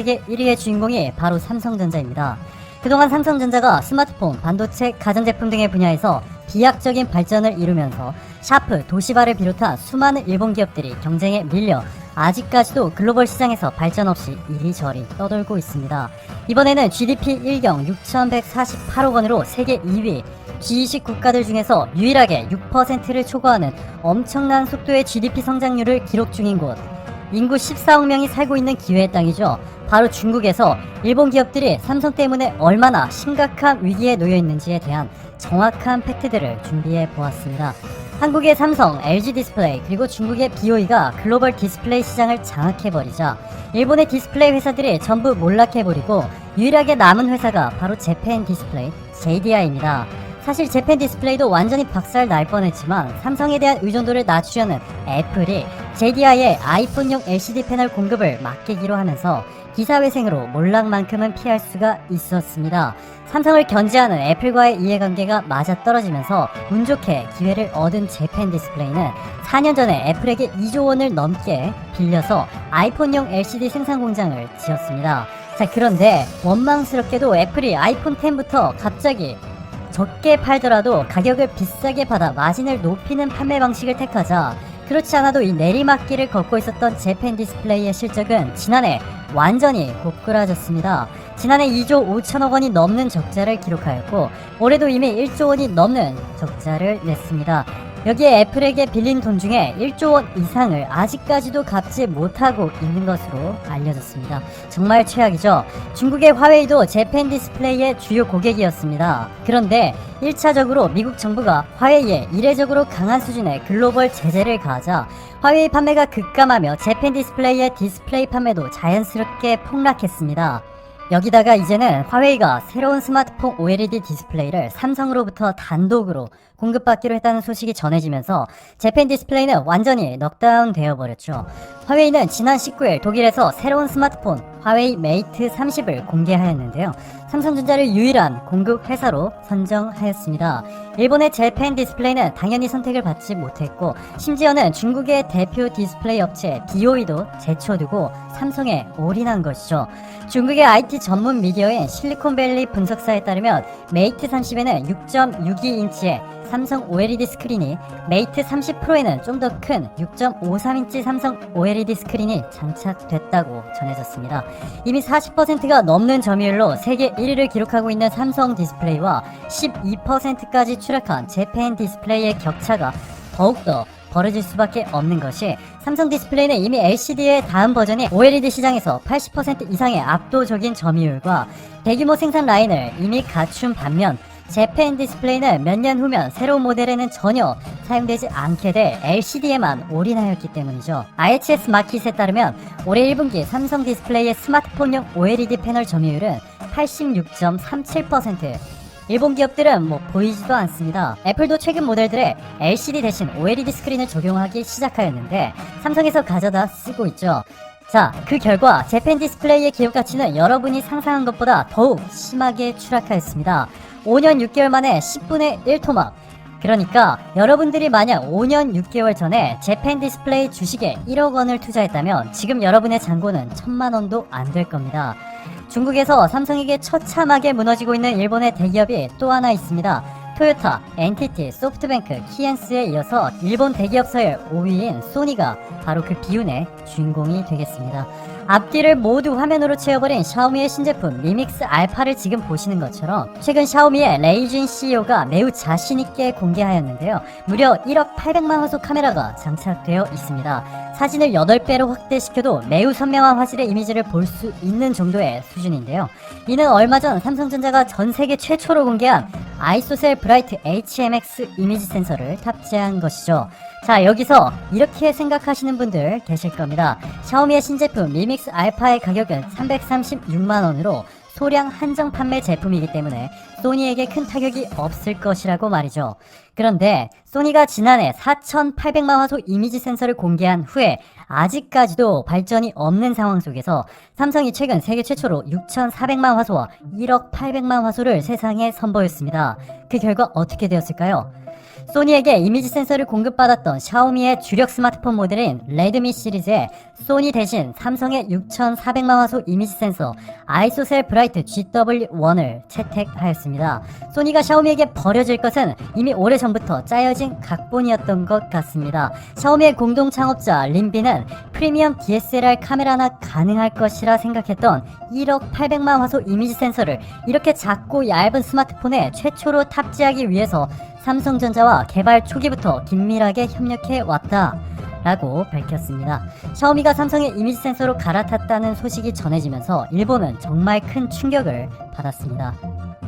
세계 1위의 주인공이 바로 삼성전자입니다. 그동안 삼성전자가 스마트폰, 반도체, 가전제품 등의 분야에서 비약적인 발전을 이루면서 샤프, 도시바를 비롯한 수많은 일본 기업들이 경쟁에 밀려 아직까지도 글로벌 시장에서 발전 없이 이리저리 떠돌고 있습니다. 이번에는 GDP 1경 6,148억 원으로 세계 2위, G20 국가들 중에서 유일하게 6%를 초과하는 엄청난 속도의 GDP 성장률을 기록 중인 곳, 인구 14억 명이 살고 있는 기회의 땅이죠. 바로 중국에서 일본 기업들이 삼성 때문에 얼마나 심각한 위기에 놓여 있는지에 대한 정확한 팩트들을 준비해 보았습니다. 한국의 삼성, LG 디스플레이, 그리고 중국의 BOE가 글로벌 디스플레이 시장을 장악해버리자 일본의 디스플레이 회사들이 전부 몰락해버리고 유일하게 남은 회사가 바로 재팬 디스플레이, JDI입니다. 사실 재팬 디스플레이도 완전히 박살 날 뻔했지만 삼성에 대한 의존도를 낮추려는 애플이 JDI의 아이폰용 LCD 패널 공급을 맡기기로 하면서 기사회생으로 몰락만큼은 피할 수가 있었습니다. 삼성을 견제하는 애플과의 이해관계가 맞아떨어지면서 운 좋게 기회를 얻은 재팬 디스플레이는 4년 전에 애플에게 2조 원을 넘게 빌려서 아이폰용 LCD 생산 공장을 지었습니다. 자, 그런데 원망스럽게도 애플이 아이폰 10부터 갑자기 적게 팔더라도 가격을 비싸게 받아 마진을 높이는 판매 방식을 택하자 그렇지 않아도 이 내리막길을 걷고 있었던 재팬 디스플레이의 실적은 지난해 완전히 고꾸라졌습니다. 지난해 2조 5천억 원이 넘는 적자를 기록하였고 올해도 이미 1조 원이 넘는 적자를 냈습니다. 여기에 애플에게 빌린 돈 중에 1조 원 이상을 아직까지도 갚지 못하고 있는 것으로 알려졌습니다. 정말 최악이죠. 중국의 화웨이도 재팬 디스플레이의 주요 고객이었습니다. 그런데 1차적으로 미국 정부가 화웨이에 이례적으로 강한 수준의 글로벌 제재를 가하자 화웨이 판매가 급감하며 재팬 디스플레이의 디스플레이 판매도 자연스럽게 폭락했습니다. 여기다가 이제는 화웨이가 새로운 스마트폰 OLED 디스플레이를 삼성으로부터 단독으로 공급받기로 했다는 소식이 전해지면서 재팬 디스플레이는 완전히 넉다운 되어버렸죠. 화웨이는 지난 19일 독일에서 새로운 스마트폰 화웨이 메이트 30을 공개하였는데요. 삼성전자를 유일한 공급 회사로 선정하였습니다. 일본의 재팬 디스플레이는 당연히 선택을 받지 못했고 심지어는 중국의 대표 디스플레이 업체 BOE도 제쳐두고 삼성에 올인한 것이죠. 중국의 IT 전문 미디어인 실리콘밸리 분석사에 따르면 메이트 30에는 6.62인치의 삼성 OLED 스크린이 메이트 30 프로에는 좀 더 큰 6.53인치 삼성 OLED 스크린이 장착됐다고 전해졌습니다. 이미 40%가 넘는 점유율로 세계 1위를 기록하고 있는 삼성 디스플레이와 12%까지 추락한 재팬 디스플레이의 격차가 더욱더 벌어질 수밖에 없는 것이 삼성 디스플레이는 이미 LCD의 다음 버전이 OLED 시장에서 80% 이상의 압도적인 점유율과 대규모 생산 라인을 이미 갖춘 반면 재팬 디스플레이는 몇 년 후면 새로운 모델에는 전혀 사용되지 않게 될 LCD에만 올인하였기 때문이죠. IHS 마켓에 따르면 올해 1분기 삼성 디스플레이의 스마트폰용 OLED 패널 점유율은 86.37%. 일본 기업들은 보이지도 않습니다. 애플도 최근 모델들에 LCD 대신 OLED 스크린을 적용하기 시작하였는데 삼성에서 가져다 쓰고 있죠. 자, 그 결과 재팬 디스플레이의 기업 가치는 여러분이 상상한 것보다 더욱 심하게 추락하였습니다. 5년 6개월 만에 10분의 1 토막. 그러니까 여러분들이 만약 5년 6개월 전에 재팬 디스플레이 주식에 1억 원을 투자했다면 지금 여러분의 잔고는 1,000만 원도 안 될 겁니다. 중국에서 삼성에게 처참하게 무너지고 있는 일본의 대기업이 또 하나 있습니다. 토요타, NTT, 소프트뱅크, 키엔스에 이어서 일본 대기업 서열 5위인 소니가 바로 그 비운의 주인공이 되겠습니다. 앞뒤를 모두 화면으로 채워버린 샤오미의 신제품 미믹스 알파를 지금 보시는 것처럼 최근 샤오미의 레이준 CEO가 매우 자신있게 공개하였는데요. 무려 1억 800만 화소 카메라가 장착되어 있습니다. 사진을 8배로 확대시켜도 매우 선명한 화질의 이미지를 볼 수 있는 정도의 수준인데요. 이는 얼마 전 삼성전자가 전 세계 최초로 공개한 아이소셀 브라이트 HMX 이미지 센서를 탑재한 것이죠. 자, 여기서 이렇게 생각하시는 분들 계실 겁니다. 샤오미의 신제품 미믹스 알파의 가격은 336만원으로 소량 한정 판매 제품이기 때문에 소니에게 큰 타격이 없을 것이라고 말이죠. 그런데 소니가 지난해 4,800만 화소 이미지 센서를 공개한 후에 아직까지도 발전이 없는 상황 속에서 삼성이 최근 세계 최초로 6,400만 화소와 1억 800만 화소를 세상에 선보였습니다. 그 결과 어떻게 되었을까요? 소니에게 이미지 센서를 공급받았던 샤오미의 주력 스마트폰 모델인 레드미 시리즈에 소니 대신 삼성의 6,400만 화소 이미지 센서 아이소셀 브라이트 GW1을 채택하였습니다. 소니가 샤오미에게 버려질 것은 이미 오래전부터 짜여진 각본이었던 것 같습니다. 샤오미의 공동 창업자 린비는 프리미엄 DSLR 카메라나 가능할 것이라 생각했던 1억 800만 화소 이미지 센서를 이렇게 작고 얇은 스마트폰에 최초로 탑재하기 위해서 삼성전자와 개발 초기부터 긴밀하게 협력해 왔다 라고 밝혔습니다. 샤오미가 삼성의 이미지 센서로 갈아탔다는 소식이 전해지면서 일본은 정말 큰 충격을 받았습니다.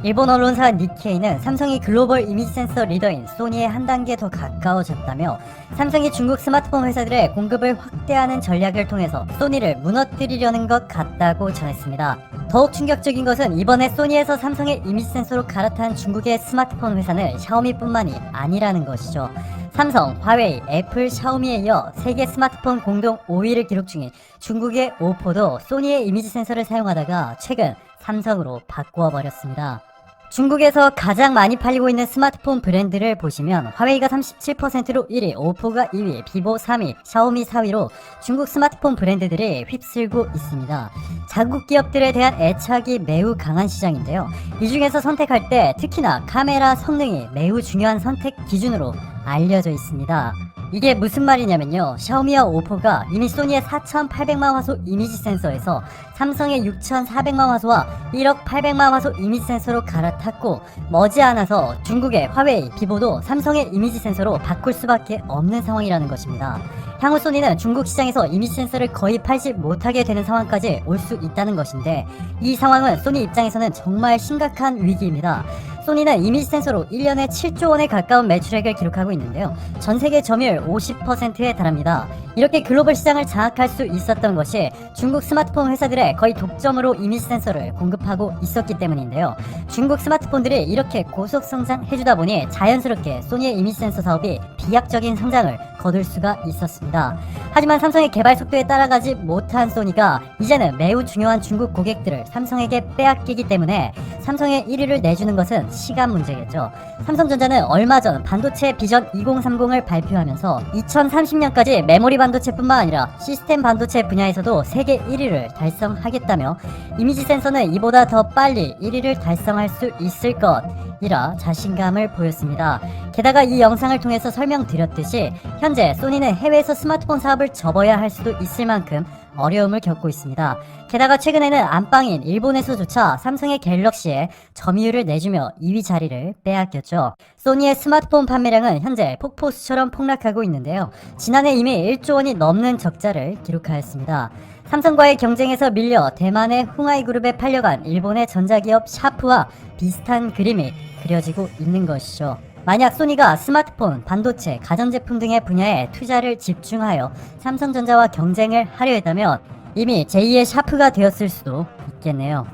일본 언론사 니케이는 삼성이 글로벌 이미지 센서 리더인 소니에 한 단계 더 가까워졌다며 삼성이 중국 스마트폰 회사들의 공급을 확대하는 전략을 통해서 소니를 무너뜨리려는 것 같다고 전했습니다. 더욱 충격적인 것은 이번에 소니에서 삼성의 이미지 센서로 갈아탄 중국의 스마트폰 회사는 샤오미뿐만이 아니라는 것이죠. 삼성, 화웨이, 애플, 샤오미에 이어 세계 스마트폰 공동 5위를 기록 중인 중국의 오포도 소니의 이미지 센서를 사용하다가 최근 삼성으로 바꾸어 버렸습니다. 중국에서 가장 많이 팔리고 있는 스마트폰 브랜드를 보시면 화웨이가 37%로 1위, 오포가 2위, 비보 3위, 샤오미 4위로 중국 스마트폰 브랜드들이 휩쓸고 있습니다. 자국 기업들에 대한 애착이 매우 강한 시장인데요. 이 중에서 선택할 때 특히나 카메라 성능이 매우 중요한 선택 기준으로 알려져 있습니다. 이게 무슨 말이냐면요. 샤오미와 오포가 이미 소니의 4,800만 화소 이미지 센서에서 삼성의 6,400만 화소와 1억 800만 화소 이미지 센서로 갈아탔고 머지않아서 중국의 화웨이, 비보도 삼성의 이미지 센서로 바꿀 수밖에 없는 상황이라는 것입니다. 향후 소니는 중국 시장에서 이미지 센서를 거의 팔지 못하게 되는 상황까지 올 수 있다는 것인데 이 상황은 소니 입장에서는 정말 심각한 위기입니다. 소니는 이미지 센서로 1년에 7조 원에 가까운 매출액을 기록하고 있는데요. 전 세계 점유율 50%에 달합니다. 이렇게 글로벌 시장을 장악할 수 있었던 것이 중국 스마트폰 회사들의 거의 독점으로 이미지 센서를 공급하고 있었기 때문인데요. 중국 스마트폰들이 이렇게 고속 성장해주다 보니 자연스럽게 소니의 이미지 센서 사업이 비약적인 성장을 거둘 수가 있었습니다. 하지만 삼성의 개발 속도에 따라가지 못한 소니가 이제는 매우 중요한 중국 고객들을 삼성에게 빼앗기기 때문에 삼성의 1위를 내주는 것은 시간 문제겠죠. 삼성전자는 얼마 전 반도체 비전 2030을 발표하면서 2030년까지 메모리 반도체뿐만 아니라 시스템 반도체 분야에서도 세계 1위를 달성하겠다며 이미지 센서는 이보다 더 빨리 1위를 달성할 수 있을 것이라 자신감을 보였습니다. 게다가 이 영상을 통해서 설명드렸듯이 현재 소니는 해외에서 스마트폰 사업을 접어야 할 수도 있을 만큼 어려움을 겪고 있습니다. 게다가 최근에는 안방인 일본에서조차 삼성의 갤럭시에 점유율을 내주며 2위 자리를 빼앗겼죠. 소니의 스마트폰 판매량은 현재 폭포수처럼 폭락하고 있는데요. 지난해 이미 1조 원이 넘는 적자를 기록하였습니다. 삼성과의 경쟁에서 밀려 대만의 흥하이그룹에 팔려간 일본의 전자기업 샤프와 비슷한 그림이 그려지고 있는 것이죠. 만약 소니가 스마트폰, 반도체, 가전제품 등의 분야에 투자를 집중하여 삼성전자와 경쟁을 하려 했다면 이미 제2의 샤프가 되었을 수도 있겠네요.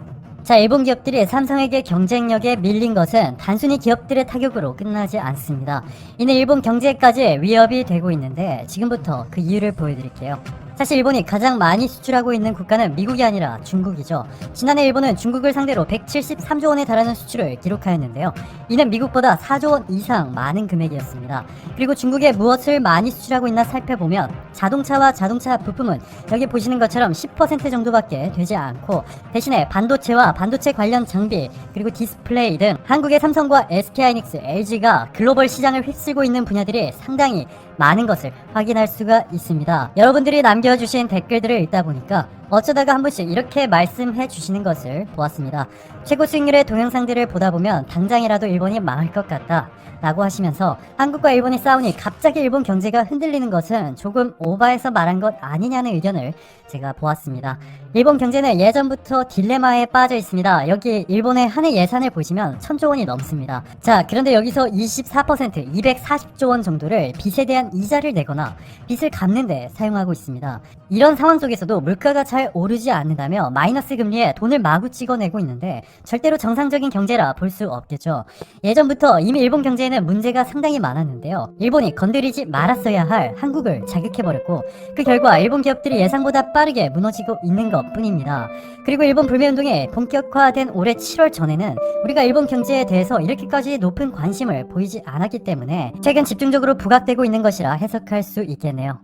자, 일본 기업들이 삼성에게 경쟁력에 밀린 것은 단순히 기업들의 타격으로 끝나지 않습니다. 이는 일본 경제까지 위협이 되고 있는데 지금부터 그 이유를 보여드릴게요. 사실 일본이 가장 많이 수출하고 있는 국가는 미국이 아니라 중국이죠. 지난해 일본은 중국을 상대로 173조 원에 달하는 수출을 기록하였는데요. 이는 미국보다 4조 원 이상 많은 금액이었습니다. 그리고 중국에 무엇을 많이 수출하고 있나 살펴보면 자동차와 자동차 부품은 여기 보시는 것처럼 10% 정도밖에 되지 않고 대신에 반도체와 반도체 관련 장비 그리고 디스플레이 등 한국의 삼성과 SK하이닉스, LG가 글로벌 시장을 휩쓸고 있는 분야들이 상당히 많은 것을 확인할 수가 있습니다. 여러분들이 남겨주신 댓글들을 읽다 보니까 어쩌다가 한 번씩 이렇게 말씀해 주시는 것을 보았습니다. 최고 수익률의 동영상들을 보다 보면 당장이라도 일본이 망할 것 같다 라고 하시면서 한국과 일본이 싸우니 갑자기 일본 경제가 흔들리는 것은 조금 오바해서 말한 것 아니냐는 의견을 제가 보았습니다. 일본 경제는 예전부터 딜레마에 빠져 있습니다. 여기 일본의 한 해 예산을 보시면 1000조 원이 넘습니다. 자, 그런데 여기서 24% 240조 원 정도를 빚에 대한 과한 이자를 내거나 빚을 갚는 데 사용하고 있습니다. 이런 상황 속에서도 물가가 잘 오르지 않는다며 마이너스 금리에 돈을 마구 찍어내고 있는데 절대로 정상적인 경제라 볼 수 없겠죠. 예전부터 이미 일본 경제에는 문제가 상당히 많았는데요. 일본이 건드리지 말았어야 할 한국을 자극해버렸고 그 결과 일본 기업들이 예상보다 빠르게 무너지고 있는 것 뿐입니다. 그리고 일본 불매운동이 본격화된 올해 7월 전에는 우리가 일본 경제에 대해서 이렇게까지 높은 관심을 보이지 않았기 때문에 최근 집중적으로 부각되고 있는 것이라 해석할 수 있겠네요.